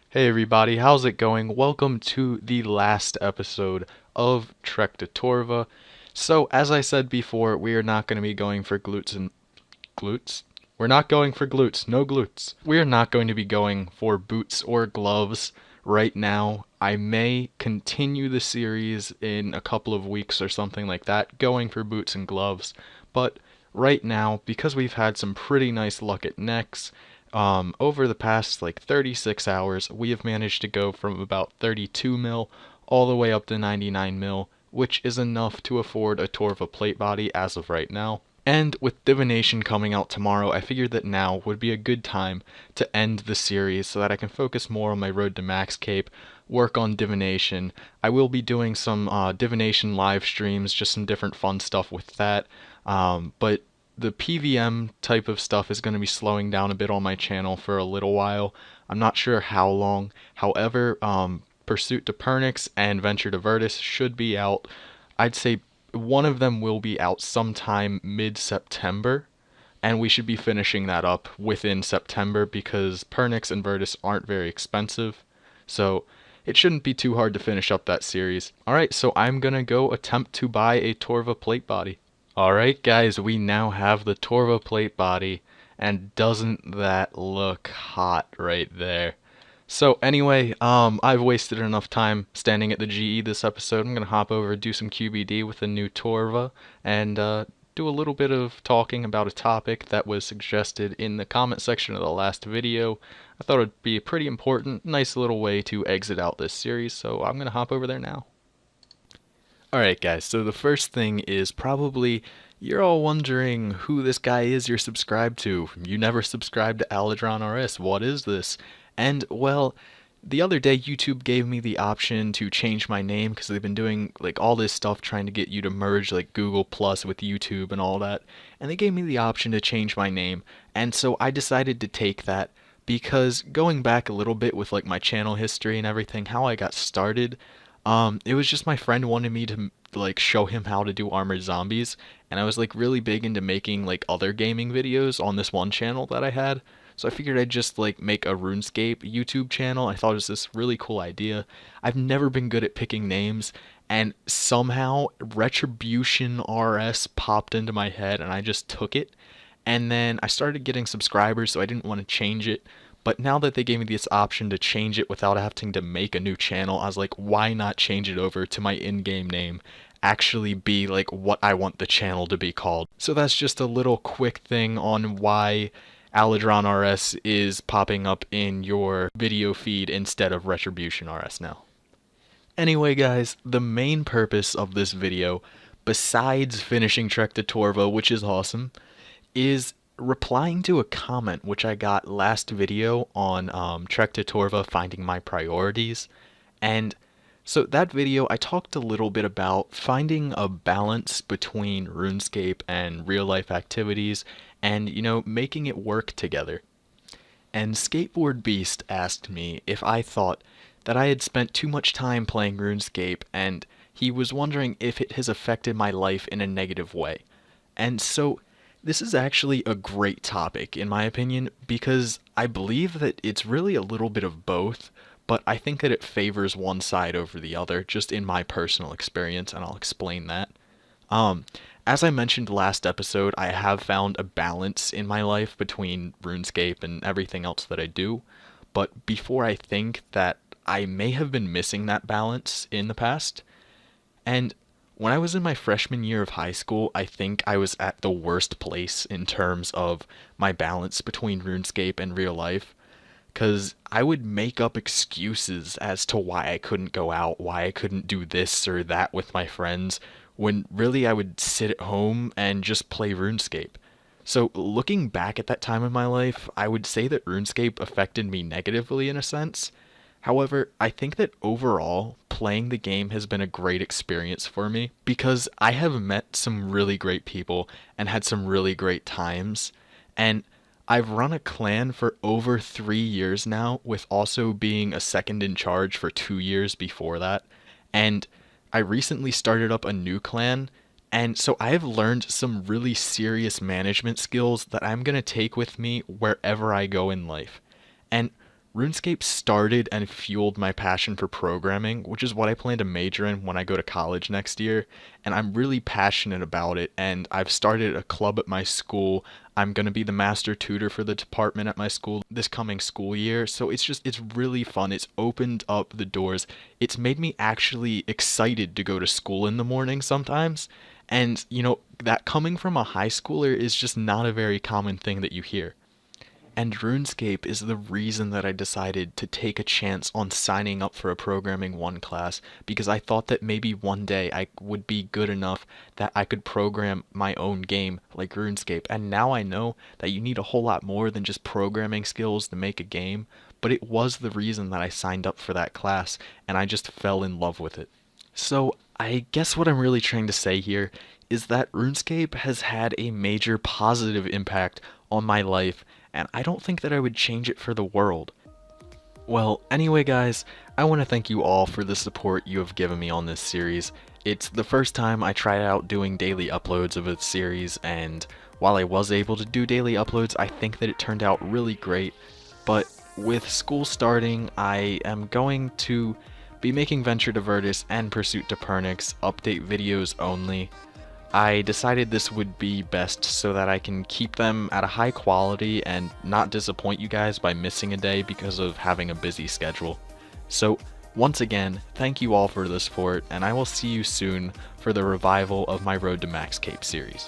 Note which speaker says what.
Speaker 1: Hey everybody, how's it going? Welcome to the last episode of Trek to Torva. So, as I said before, we are not going to be going for glutes and glutes. We're not going for glutes, no glutes. We are not going to be going for boots or gloves right now. I may continue the series in a couple of weeks or something like that, going for boots and gloves, but right now, because we've had some pretty nice luck at necks, over the past like 36 hours, we have managed to go from about 32 mil all the way up to 99 mil, which is enough to afford a Torva plate body as of right now. And with Divination coming out tomorrow, I figured that now would be a good time to end the series so that I can focus more on my Road to Max Cape, work on Divination. I will be doing some Divination live streams, just some different fun stuff with that. But the PVM type of stuff is going to be slowing down a bit on my channel for a little while. I'm not sure how long. However, Pursuit to Pernix and Venture to Virtus should be out. I'd say one of them will be out sometime mid-September, and we should be finishing that up within September because Pernix and Virtus aren't very expensive, so it shouldn't be too hard to finish up that series. Alright, so I'm gonna go attempt to buy a Torva plate body. Alright guys, we now have the Torva plate body, and doesn't that look hot right there? So anyway, I've wasted enough time standing at the GE this episode. I'm going to hop over and do some QBD with the new Torva, and do a little bit of talking about a topic that was suggested in the comment section of the last video. I thought it would be a pretty important, nice little way to exit out this series, so I'm going to hop over there now. Alright guys, so the first thing is probably you're all wondering who this guy is you're subscribed to. You never subscribed to Alidron RS. What is this? And well, the other day YouTube gave me the option to change my name because they've been doing like all this stuff trying to get you to merge like Google Plus with YouTube and all that. And they gave me the option to change my name. And so I decided to take that because going back a little bit with like my channel history and everything, how I got started, it was just my friend wanted me to like show him how to do Armored Zombies, and I was like really big into making like other gaming videos on this one channel that I had. So I figured I'd just like make a RuneScape YouTube channel. I thought it was this really cool idea. I've never been good at picking names, and somehow Retribution RS popped into my head and I just took it. And then I started getting subscribers, so I didn't want to change it. But now that they gave me this option to change it without having to make a new channel, I was like, why not change it over to my in-game name? Actually be like what I want the channel to be called. So that's just a little quick thing on why Alidron RS is popping up in your video feed instead of Retribution RS now. Anyway guys, the main purpose of this video, besides finishing Trek to Torva, which is awesome, is replying to a comment which I got last video on Trek to Torva finding my priorities. And so that video I talked a little bit about finding a balance between RuneScape and real life activities and, you know, making it work together. And Skateboard Beast asked me if I thought that I had spent too much time playing RuneScape, and he was wondering if it has affected my life in a negative way. And so this is actually a great topic, in my opinion, because I believe that it's really a little bit of both, but I think that it favors one side over the other, just in my personal experience, and I'll explain that. As I mentioned last episode, I have found a balance in my life between RuneScape and everything else that I do, but before I think that I may have been missing that balance in the past, and when I was in my freshman year of high school, I think I was at the worst place in terms of my balance between RuneScape and real life, because I would make up excuses as to why I couldn't go out, why I couldn't do this or that with my friends, when really I would sit at home and just play RuneScape. So looking back at that time in my life, I would say that RuneScape affected me negatively in a sense. However, I think that overall, playing the game has been a great experience for me because I have met some really great people and had some really great times. And I've run a clan for over 3 years now, with also being a second in charge for 2 years before that. And I recently started up a new clan, and so I have learned some really serious management skills that I'm going to take with me wherever I go in life. And RuneScape started and fueled my passion for programming, which is what I plan to major in when I go to college next year, and I'm really passionate about it, and I've started a club at my school. I'm going to be the master tutor for the department at my school this coming school year, so it's really fun. It's opened up the doors. It's made me actually excited to go to school in the morning sometimes, and that coming from a high schooler is just not a very common thing that you hear. And RuneScape is the reason that I decided to take a chance on signing up for a Programming 1 class, because I thought that maybe one day I would be good enough that I could program my own game like RuneScape. And now I know that you need a whole lot more than just programming skills to make a game, but it was the reason that I signed up for that class, and I just fell in love with it. So I guess what I'm really trying to say here is that RuneScape has had a major positive impact on my life, and I don't think that I would change it for the world. Well, anyway guys, I want to thank you all for the support you have given me on this series. It's the first time I tried out doing daily uploads of a series, and while I was able to do daily uploads, I think that it turned out really great. But with school starting, I am going to be making Venture to Virtus and Pursuit to Pernix update videos only. I decided this would be best so that I can keep them at a high quality and not disappoint you guys by missing a day because of having a busy schedule. So, once again, thank you all for the support, and I will see you soon for the revival of my Road to Max Cape series.